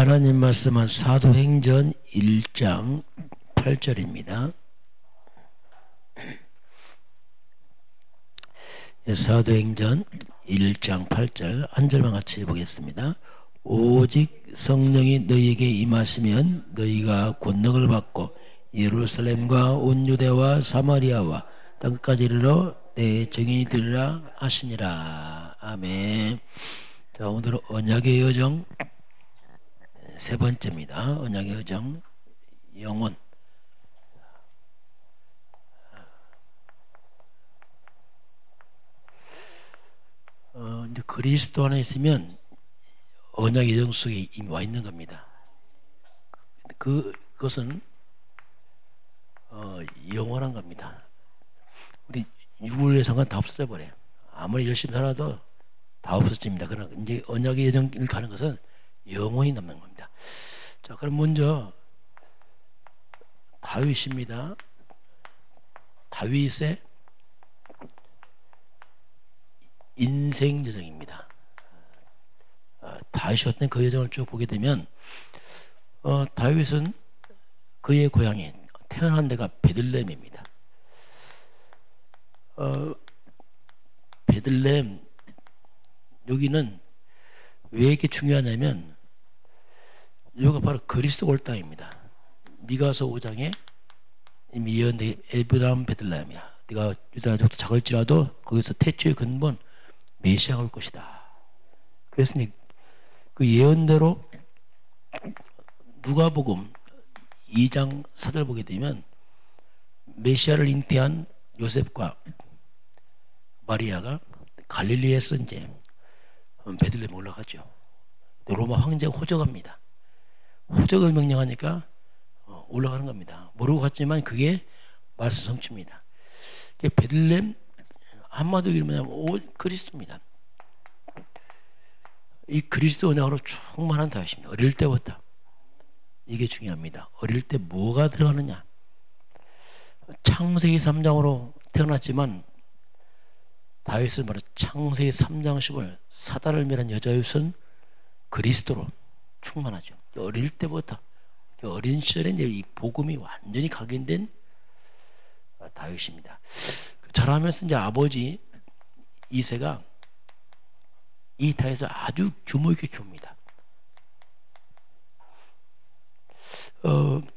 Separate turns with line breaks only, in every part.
하나님 말씀은 사도행전 1장 8절입니다. 사도행전 1장 8절 한 절만 같이 보겠습니다. 오직 성령이 너희에게 임하시면 너희가 권능을 받고 예루살렘과 온 유대와 사마리아와 땅끝까지 이르러 내 증인이 되리라 하시니라. 아멘. 자, 오늘은 언약의 여정 세 번째입니다. 언약의 여정 영혼. 이제 그리스도 안에 있으면 언약의 여정 속에 이미 와 있는 겁니다. 그것은 영원한 겁니다. 우리 육을 상관 다 없어져 버려요. 아무리 열심히 살아도 다 없어집니다. 그러나 이제 언약의 여정을 가는 것은 영원히 남는 겁니다. 자, 그럼 먼저 다윗입니다. 다윗의 인생 여정입니다. 다윗이 어떤 그 여정을 쭉 보게 되면 다윗은 그의 고향이 태어난 데가 베들레헴입니다. 베들레헴 여기는 왜 이렇게 중요하냐면 여기가 바로 그리스도 올 땅입니다. 미가서 5장에 이미 예언된 에브라임 베들레헴이야. 네가 유다족도 작을지라도 거기서 태초의 근본 메시아가 올 것이다. 그래서 그 예언대로 누가복음 2장 4절 보게 되면 메시아를 잉태한 요셉과 마리아가 갈릴리에서 이제 베들레헴 올라가죠. 로마 황제가 호적합니다. 호적을 명령하니까 올라가는 겁니다. 모르고 갔지만 그게 말씀 성취입니다. 베들레헴 한마디로 이르면 그리스도입니다. 이 그리스도 언약으로 충만한 다윗입니다. 어릴 때부터. 이게 중요합니다. 어릴 때 뭐가 들어가느냐. 창세기 3장으로 태어났지만 다윗은 바로 창세기 3장 10을 사단을 멸한 여자였은 그리스도로 충만하죠. 어릴 때부터 어린 시절에 이제 이 복음이 완전히 각인된 다윗입니다. 자라면서 이제 아버지 이새가 이 다윗을 아주 규모 있게 키웁니다.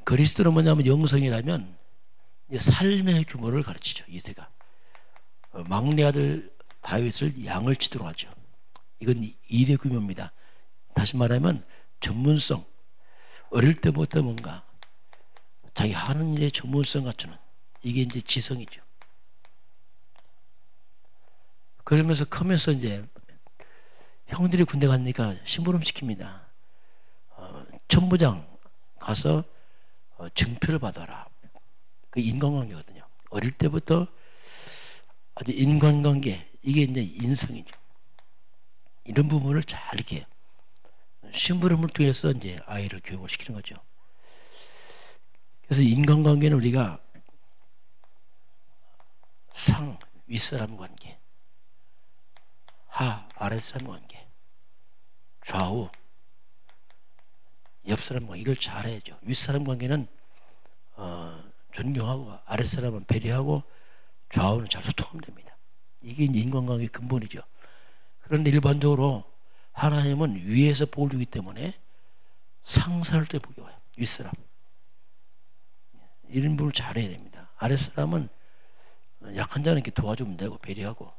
그리스도는 뭐냐면 영성이라면 이제 삶의 규모를 가르치죠. 이새가 막내 아들 다윗을 양을 치도록 하죠. 이건 일의 규모입니다. 다시 말하면 전문성. 어릴 때부터 뭔가 자기 하는 일에 전문성 갖추는 이게 이제 지성이죠. 그러면서 크면서 이제 형들이 군대 가니까 심부름 시킵니다. 천부장 가서 증표를 받아라. 그 인간관계거든요. 어릴 때부터 아주 인간관계 이게 이제 인성이죠. 이런 부분을 잘 이렇게 심부름을 통해서 이제 아이를 교육을 시키는 거죠. 그래서 인간관계는 우리가 상 윗사람 관계, 하 아랫사람 관계, 좌우 옆사람 관계 이걸 잘해야죠. 윗사람 관계는 존경하고 아랫사람은 배려하고 좌우는 잘 소통하면 됩니다. 이게 인간관계의 근본이죠. 그런데 일반적으로 하나님은 위에서 복을 주기 때문에 상사를 때 복이 와요. 윗사람. 이런 부분을 잘해야 됩니다. 아랫사람은 약한 자는 이렇게 도와주면 되고 배려하고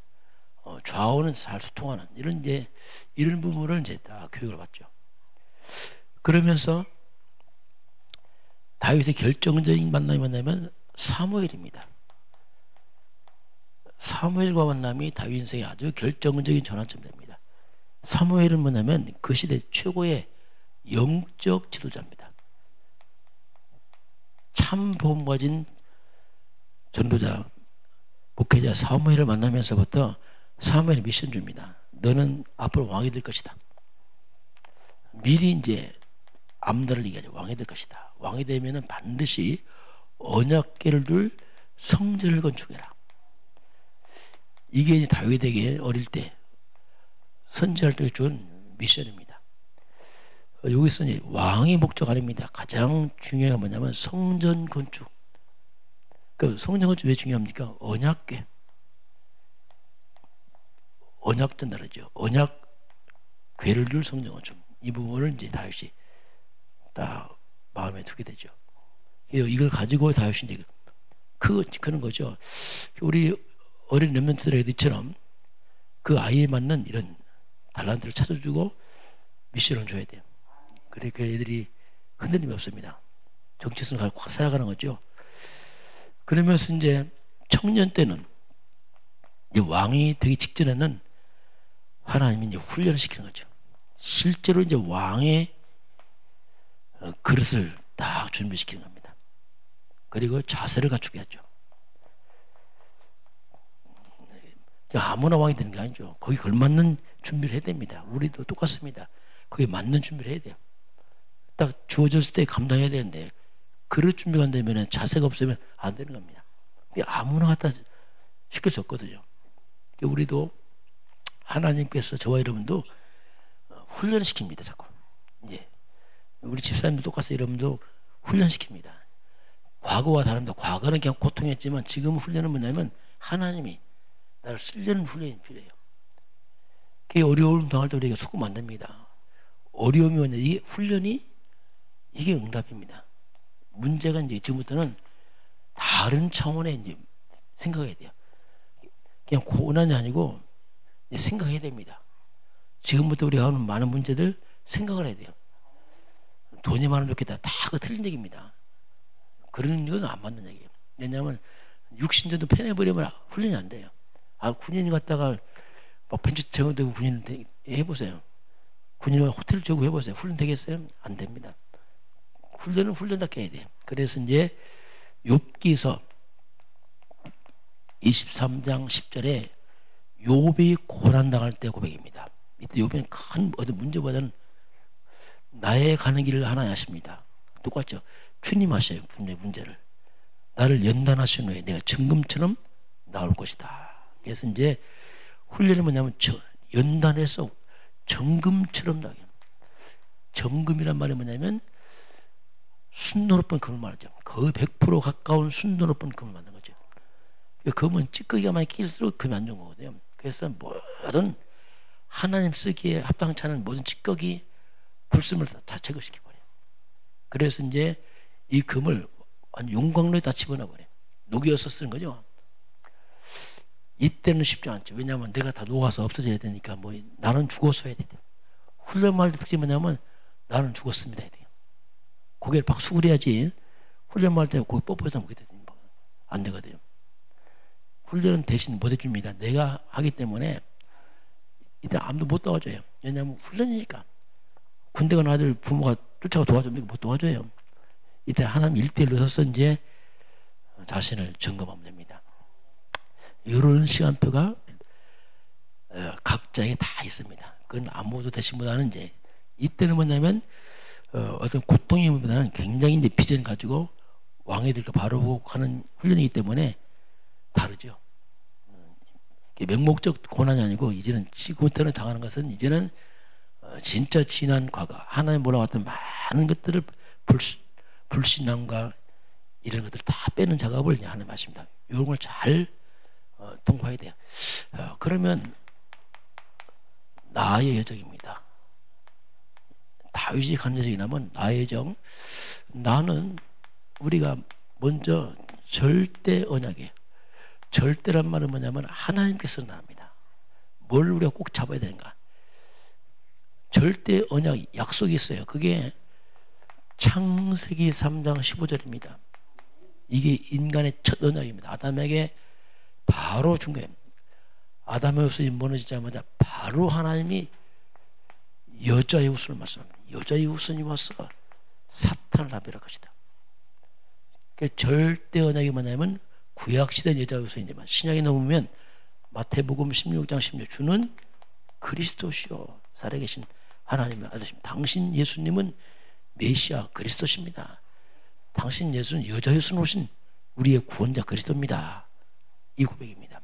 좌우는 잘 소통하는 이런 부분을 이제 다 교육을 받죠. 그러면서 다윗의 결정적인 만남이 뭐냐면 사무엘입니다. 사무엘과 만남이 다윗 인생의 아주 결정적인 전환점이 됩니다. 사무엘은 뭐냐면 그 시대 최고의 영적 지도자입니다. 참 복음 가진 전도자, 목회자 사무엘을 만나면서부터 사무엘이 미션 줍니다. 너는 앞으로 왕이 될 것이다. 미리 이제 암달을 얘기하죠. 왕이 될 것이다. 왕이 되면은 반드시 언약궤를 둘 성전을 건축해라. 이게 이제 다윗에게 어릴 때 선지할 때 준 미션입니다. 여기서 이제 왕의 목적 아닙니다. 가장 중요한 건 뭐냐면 성전 건축. 그 성전 건축 왜 중요합니까? 언약궤. 언약 전달하죠. 언약 궤를 둘 성전 건축. 이 부분을 이제 다윗이 딱 마음에 두게 되죠. 이걸 가지고 다윗이 이제 그런 거죠. 우리 어린 렘넌트들에게처럼 그 아이에 맞는 이런 달란트를 찾아주고 미션을 줘야 돼요. 그래 그 애들이 흔들림이 없습니다. 정체성을 갖고 살아가는 거죠. 그러면서 이제 청년 때는 이제 왕이 되기 직전에는 하나님이 이제 훈련을 시키는 거죠. 실제로 이제 왕의 그릇을 딱 준비시키는 겁니다. 그리고 자세를 갖추게 하죠. 아무나 왕이 되는 게 아니죠. 거기 걸맞는 준비를 해야 됩니다. 우리도 똑같습니다. 거기에 맞는 준비를 해야 돼요. 딱 주어졌을 때 감당해야 되는데 그릇 준비가 안 되면 자세가 없으면 안 되는 겁니다. 아무나 갖다 시켜줬거든요. 우리도 하나님께서 저와 여러분도 훈련을 시킵니다. 자꾸. 이제 우리 집사님도 똑같이 여러분도 훈련시킵니다. 과거와 다릅니다. 과거는 그냥 고통했지만 지금 훈련은 뭐냐면 하나님이 나를 쓰려는 훈련이 필요해요. 그게 어려움 당할 때 우리가 속으면 안 됩니다. 어려움이 뭐냐, 이 훈련이 이게 응답입니다. 문제가 이제 지금부터는 다른 차원의 이제 생각해야 돼요. 그냥 고난이 아니고 생각해야 됩니다. 지금부터 우리가 하는 많은 문제들 생각을 해야 돼요. 돈이 많으면 좋겠다. 다 그 틀린 얘기입니다. 그런 건 안 맞는 얘기예요. 왜냐하면 육신전도 패내버리면 훈련이 안 돼요. 군인 갔다가 막 벤치 채용되고 군인 해보세요. 군인은 호텔 재고 해보세요. 훈련 되겠어요? 안 됩니다. 훈련은 훈련답게 해야 돼요. 그래서 이제 욥기서 23장 10절에 욥이 고난당할 때 고백입니다. 이때 욥은 큰 어떤 문제보다는 나의 가는 길을 하나님 아십니다. 똑같죠. 주님 아셔요. 문제를. 나를 연단하신 후에 내가 정금처럼 나올 것이다. 그래서 이제 훈련이 뭐냐면 연단해서 정금처럼 나게. 정금이란 말이 뭐냐면 순도 높은 금을 말하죠. 거의 100% 가까운 순도 높은 금을 만든 거죠. 금은 찌꺼기가 많이 낄수록 금이 안 좋은 거거든요. 그래서 모든 하나님 쓰기에 합당치 않은 모든 찌꺼기 불순을 다 제거시켜버려요. 그래서 이제 이 금을 용광로에 다 집어넣어버려요. 녹여서 쓰는 거죠. 이때는 쉽지 않죠. 왜냐하면 내가 다 녹아서 없어져야 되니까 나는 죽어서 해야 돼요. 훈련할 때 특징이 뭐냐면 나는 죽었습니다 해야 돼요. 고개를 팍 수그려야지 훈련할 때 고개 뽀뽀해서 먹게 되거든요. 안 되거든요. 훈련은 대신 못 해줍니다. 내가 하기 때문에 이때 아무도 못 도와줘요. 왜냐하면 훈련이니까. 군대 간 아들 부모가 쫓아가 도와주면 못 도와줘요. 이때 하나님 1대1로 서서 이제 자신을 점검하면 됩니다. 이런 시간표가 각자에 다 있습니다. 그건 아무도 대신 못하는 이제 이때는 뭐냐면 어떤 고통이보다는 굉장히 이제 비전 가지고 왕이 될까 바로 하는 훈련이기 때문에 다르죠. 맹목적 고난이 아니고 이제는 지금부터는 당하는 것은 이제는 진짜 지난 과거 하나님 몰아왔던 많은 것들을 불신앙과 이런 것들을 다 빼는 작업을 하는 것입니다. 이런 걸 잘 통과해야 돼요. 그러면 나의 여정입니다. 다윗이 간 여정이 나면 나의 여정. 나는 우리가 먼저 절대 언약이에요. 절대란 말은 뭐냐면 하나님께서 나옵니다. 뭘 우리가 꼭 잡아야 되는가? 절대 언약 약속이 있어요. 그게 창세기 3장 15절입니다. 이게 인간의 첫 언약입니다. 아담에게 바로 준 거예요. 아담의 후손이 무너지자마자 바로 하나님이 여자의 후손을 말씀합니다. 여자의 후손이 와서 사탄을 다 멸할 것이다. 절대 언약이 뭐냐면 구약시대 여자의 후손이지만 신약에 넘으면 마태복음 16장 16 주는 그리스도시요 살아계신 하나님의 아들이십니다. 당신 예수님은 메시아 그리스도십니다. 당신 예수는 여자의 후손 오신 우리의 구원자 그리스도입니다. 이 고백입니다.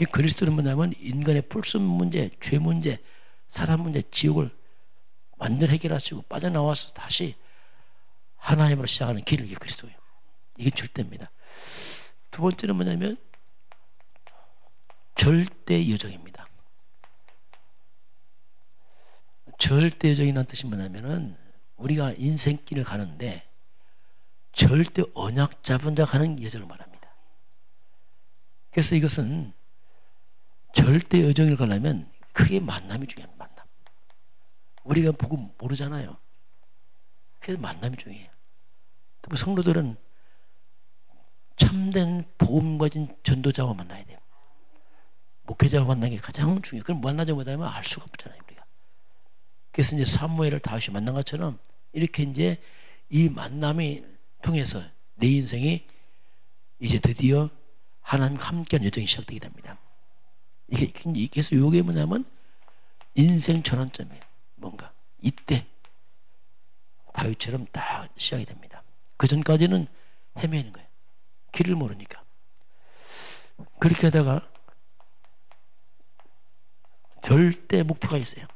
이 그리스도는 뭐냐면 인간의 풀순 문제, 죄 문제, 사단 문제, 지옥을 완전 해결하시고 빠져나와서 다시 하나님으로 시작하는 길이 그리스도예요. 이게 절대입니다. 두 번째는 뭐냐면 절대 여정입니다. 절대 여정이라는 뜻이 뭐냐면은 우리가 인생길을 가는데 절대 언약 잡은 자 가는 여정을 말합니다. 그래서 이것은 절대 여정을 가려면 크게 만남이 중요합니다. 만남. 우리가 보고 모르잖아요. 그래서 만남이 중요해요. 또 성도들은 참된 복음 가진 전도자와 만나야 돼요. 목회자와 만나는 게 가장 중요해요. 그럼 만나지 못하면 알 수가 없잖아요, 우리가. 그래서 이제 사무엘을 다윗이 만난 것처럼 이렇게 이제 이 만남이 통해서 내 인생이 이제 드디어 하나님과 함께하는 여정이 시작되게 됩니다. 이게 그래서 이게 뭐냐면 인생 전환점이에요. 뭔가 이때 다윗처럼 딱 시작이 됩니다. 그 전까지는 헤매는 거예요. 길을 모르니까. 그렇게 하다가 절대 목표가 있어요.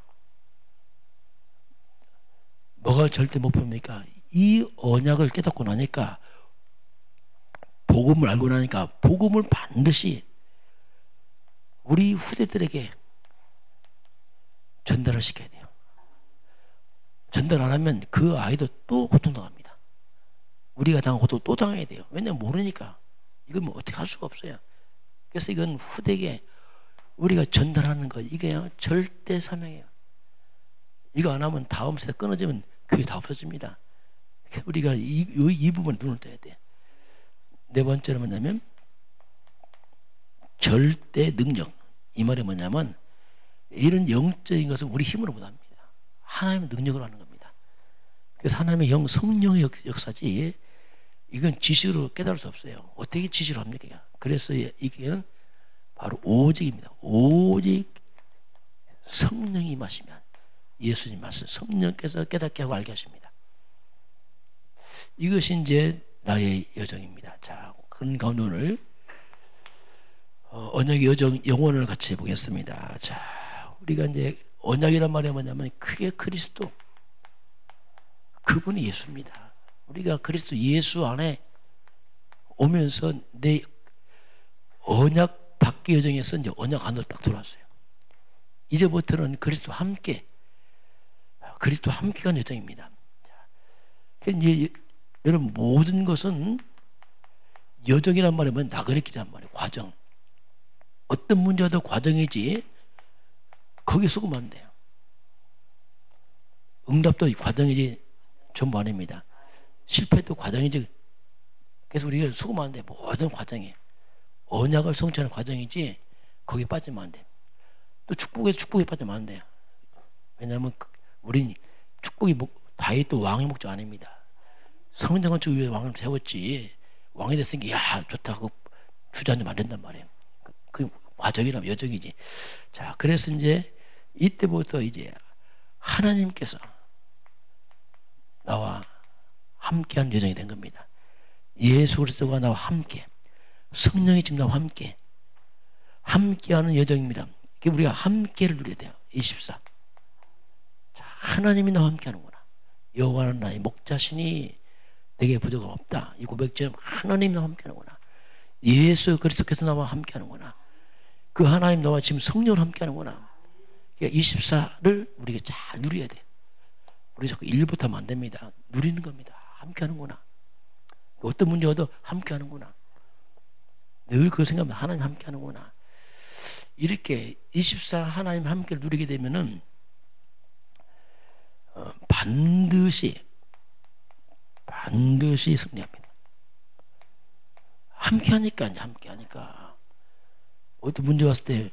뭐가 절대 목표입니까? 이 언약을 깨닫고 나니까, 복음을 알고 나니까 복음을 반드시 우리 후대들에게 전달을 시켜야 돼요. 전달 안 하면 그 아이도 또 고통당합니다. 우리가 당한 고통 또 당해야 돼요. 왜냐면 모르니까. 이건 뭐 어떻게 할 수가 없어요. 그래서 이건 후대에게 우리가 전달하는 것, 이게 절대 사명이에요. 이거 안 하면 다음 세대 끊어지면 교회 다 없어집니다. 우리가 이 부분에 눈을 떠야 돼. 네 번째는 뭐냐면 절대 능력. 이 말이 뭐냐면 이런 영적인 것은 우리 힘으로 못합니다. 하나님의 능력으로 하는 겁니다. 그래서 하나님의 성령의 역사지 이건 지식으로 깨달을 수 없어요. 어떻게 지식으로 합니까? 그래서 이게 바로 오직입니다. 오직 성령이 임하시면, 예수님 말씀, 성령께서 깨닫게 하고 알게 하십니다. 이것이 이제 나의 여정입니다. 자, 그런 가운데 오늘 언약의 여정, 영혼을 같이 해보겠습니다. 자, 우리가 이제 언약이란 말이 뭐냐면 크게 그리스도, 그분이 예수입니다. 우리가 그리스도 예수 안에 오면서 내 언약 밖의 여정에서 이제 언약 안으로 딱 들어왔어요. 이제부터는 그리스도와 함께 가는 여정입니다. 그러니까 이제 여러분 모든 것은 여정이란 말이면 나그네 길이란 말이에요. 과정. 어떤 문제도 과정이지 거기에 속으면 안 돼요. 응답도 과정이지 전부 아닙니다. 실패도 과정이지. 그래서 우리가 속으면 안 돼. 모든 과정이 언약을 성취하는 과정이지 거기에 빠지면 안 돼. 또 축복에 빠지면 안 돼요. 왜냐하면 우린 축복이 다윗도 왕의 목적 아닙니다. 성전 건축 위에 왕을 세웠지. 왕이 됐으니까 야 좋다고 주저앉으면 안 된단 말이에요. 그 과정이라면 여정이지. 자, 그래서 이제 이때부터 이제 하나님께서 나와 함께한 여정이 된 겁니다. 예수 그리스도가 나와 함께, 성령이 지금 나와 함께하는 여정입니다. 우리가 함께를 누려야 돼요. 24. 자, 하나님이 나와 함께하는구나. 여호와는 나의 목자시니 내게 부족함 없다. 이 고백처럼 하나님이 나와 함께하는구나. 예수 그리스도께서 나와 함께하는구나. 그 하나님 나와 지금 성령으로 함께하는구나. 그러니까 24를 우리가 잘 누려야 돼. 우리 자꾸 일부터 하면 안 됩니다. 누리는 겁니다. 함께하는구나. 어떤 문제 와도 함께하는구나. 늘 그 생각하면 하나님 함께하는구나. 이렇게 24 하나님 함께 누리게 되면은 반드시 승리합니다. 함께하니까 어떤 문제 왔을 때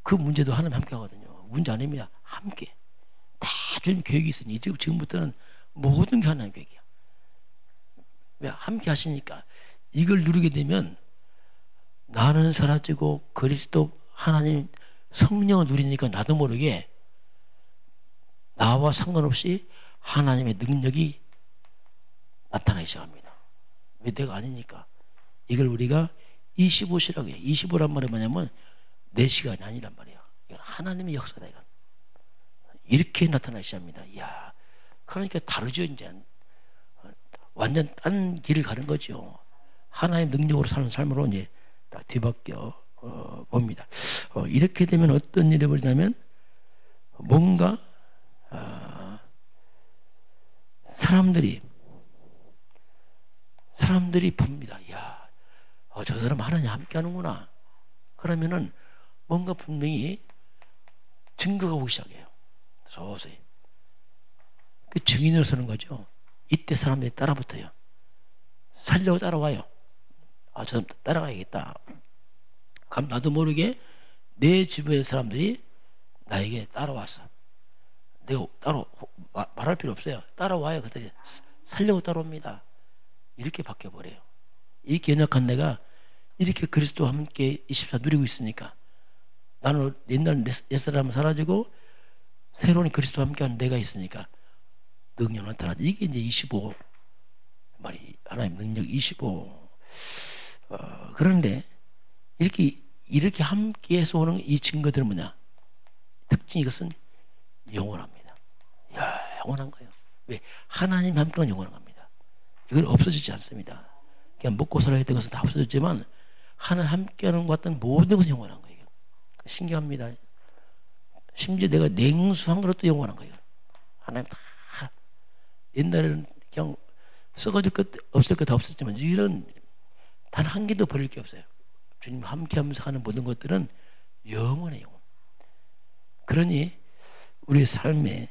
그 문제도 하나님 함께하거든요. 문제 아닙니다. 함께 다 주님 계획이 있으니 지금부터는 모든 게 하나님 계획이야. 왜? 함께 하시니까. 이걸 누리게 되면 나는 사라지고 그리스도 하나님 성령을 누리니까 나도 모르게 나와 상관없이 하나님의 능력이 나타나기 시작합니다. 왜? 내가 아니니까. 이걸 우리가 25시라고 해요. 25란 말이 뭐냐면 내 시간이 아니란 말이에요. 이건 하나님의 역사다. 이건 이렇게 나타나기 시작합니다. 이야, 그러니까 다르죠. 이제 완전 딴 길을 가는 거죠. 하나의 능력으로 사는 삶으로 이제 딱 뒤바뀌어 봅니다. 이렇게 되면 어떤 일이 벌어지냐면 뭔가 사람들이 봅니다. 야, 저 사람 하나님 함께 하는구나. 그러면은 뭔가 분명히 증거가 오기 시작해요. 서서히. 그 증인으로 서는 거죠. 이때 사람들이 따라붙어요. 살려고 따라와요. 저 따라가야겠다. 그럼 나도 모르게 내 주변의 사람들이 나에게 따라왔어. 내가 말할 필요 없어요. 따라와요. 그들이 살려고 따라옵니다. 이렇게 바뀌어버려요. 이렇게 연약한 내가 이렇게 그리스도와 함께 24 누리고 있으니까 나는 옛날 옛사람은 사라지고 새로운 그리스도와 함께하는 내가 있으니까 능력 나타나죠. 이게 이제 25 말이 하나님 능력 25. 그런데 이렇게 함께해서 오는 이 증거들은 뭐냐? 특징 이것은 영원합니다. 영원한 거예요. 왜? 하나님 함께는 영원한 겁니다. 이건 없어지지 않습니다. 그냥 먹고 살아야 될 것은 다 없어졌지만 하나님 함께하는 것 같은 모든 것은 영원한 거예요. 신기합니다. 심지어 내가 냉수한 것도 영원한 거예요. 하나님 다 옛날에는 그냥 썩어질 것 없을 것 다 없었지만 이런 단 한 개도 버릴 게 없어요. 주님 함께하면서 하는 모든 것들은 영원해요. 그러니 우리 삶의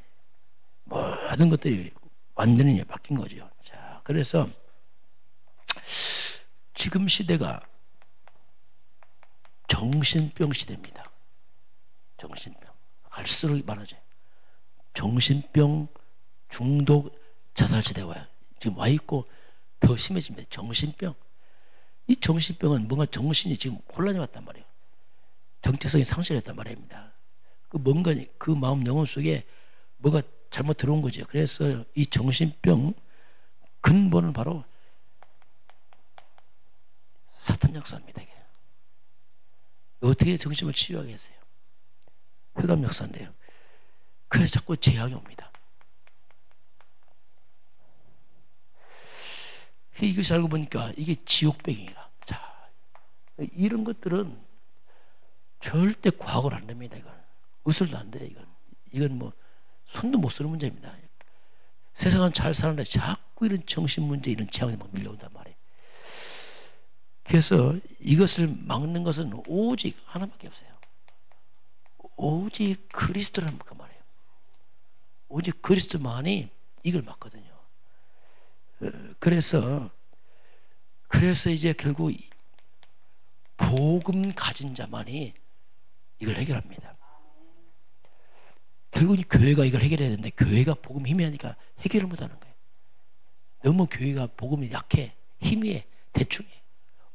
모든 것들이 완전히 바뀐 거죠. 자, 그래서 지금 시대가 정신병 시대입니다. 정신병. 갈수록 많아져요. 정신병, 중독, 자살 시대가 와요. 지금 와 있고 더 심해집니다. 정신병. 이 정신병은 뭔가 정신이 지금 혼란이 왔단 말이에요. 정체성이 상실했단 말입니다. 뭔가 그 마음 영혼 속에 뭐가 잘못 들어온 거죠. 그래서 이 정신병 근본은 바로 사탄 역사입니다. 이게. 어떻게 정신을 치유하겠어요? 흑암 역사인데요. 그래서 자꾸 재앙이 옵니다. 이것이 알고 보니까 이게 지옥병이라. 자, 이런 것들은 절대 과거를 안 됩니다. 이건 웃을도 안 돼요. 이건 뭐 손도 못 쓰는 문제입니다. 세상은 잘 사는데 자꾸 이런 정신 문제, 이런 재앙이 막 밀려온단 말이에요. 그래서 이것을 막는 것은 오직 하나밖에 없어요. 오직 그리스도라는 그 말이에요. 오직 그리스도만이 이걸 막거든요. 그래서 이제 결국 복음 가진 자만이 이걸 해결합니다. 결국 교회가 이걸 해결해야 되는데 교회가 복음 힘이 하니까 해결을 못하는 거예요. 너무 교회가 복음이 약해, 힘이 대충해,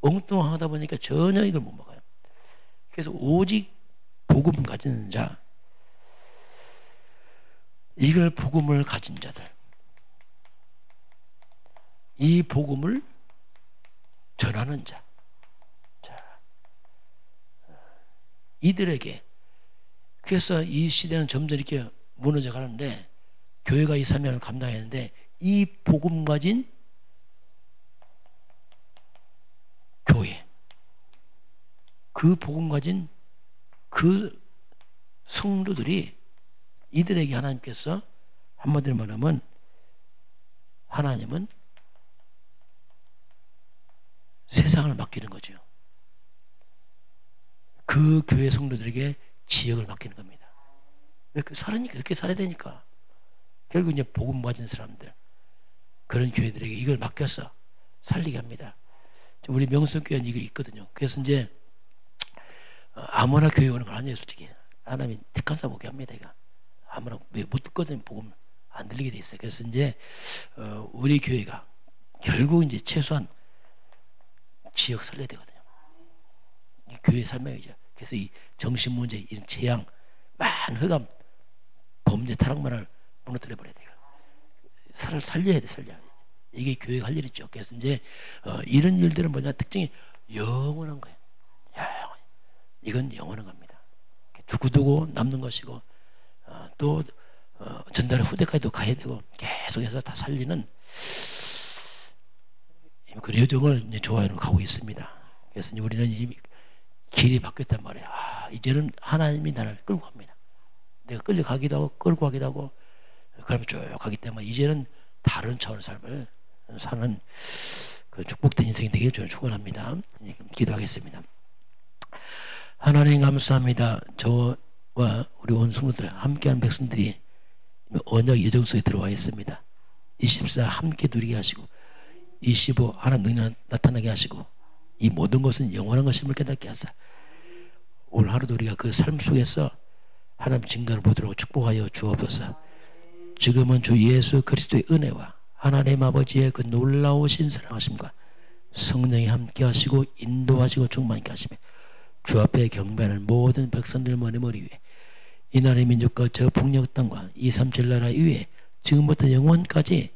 엉뚱하다 보니까 전혀 이걸 못 먹어요. 그래서 오직 복음 가진 자, 이걸 복음을 가진 자들, 이 복음을 전하는 자, 이들에게. 그래서 이 시대는 점점 이렇게 무너져 가는데 교회가 이 사명을 감당했는데 이 복음 가진 교회, 그 복음 가진 그 성도들이 이들에게 하나님께서 한마디로 말하면 하나님은 세상을 맡기는 거죠. 그 교회 성도들에게 지역을 맡기는 겁니다. 왜? 살으니까, 그렇게 살아야 되니까. 결국 이제 복음 맞은 사람들, 그런 교회들에게 이걸 맡겨서 살리게 합니다. 우리 명성교회는 이게 있거든요. 그래서 이제 아무나 교회 오는 건 아니에요, 솔직히. 하나님이 택한 사 보게 합니다. 이거. 아무나 못 듣거든요. 복음 안 들리게 돼 있어요. 그래서 이제 우리 교회가 결국 이제 최소한 지역 살려야 되거든요. 이 교회 삶이죠. 그래서 이 정신 문제, 이런 재앙, 많은 흑암, 범죄, 타락만을 무너뜨려 버려야 돼요. 살려야 돼, 살려. 이게 교회가 할 일이죠. 그래서 이제 이런 일들은 뭐냐, 특징이 영원한 거예요. 이건 영원한 겁니다. 두고두고 남는 것이고 또 전달의 후대까지도 가야 되고 계속해서 다 살리는 그 여정을 이제 좋아하는 가고 있습니다. 그래서 우리는 이 길이 바뀌었단 말이에요. 이제는 하나님이 나를 끌고 갑니다. 내가 끌려가기도 하고 끌고 가기도 하고 그러면 쭉 가기 때문에 이제는 다른 차원의 삶을 사는 그 축복된 인생이 되길 저는 축원합니다. 기도하겠습니다. 하나님 감사합니다. 저와 우리 온 성도들 함께하는 백성들이 언약 여정 속에 들어와 있습니다. 24 함께 누리게 하시고 25 하나님 능력 나타나게 하시고 이 모든 것은 영원한 것임을 깨닫게 하사 오늘 하루도 우리가 그 삶 속에서 하나님 증거를 보도록 축복하여 주옵소서. 지금은 주 예수 그리스도의 은혜와 하나님 아버지의 그 놀라우신 사랑하심과 성령이 함께 하시고 인도하시고 충만케 하시며 주 앞에 경배하는 모든 백성들 머리 위에 이 나라의 민족과 저 북녘 땅과 237 나라 위에 지금부터 영원까지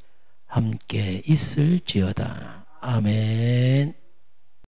함께 있을지어다. 아멘.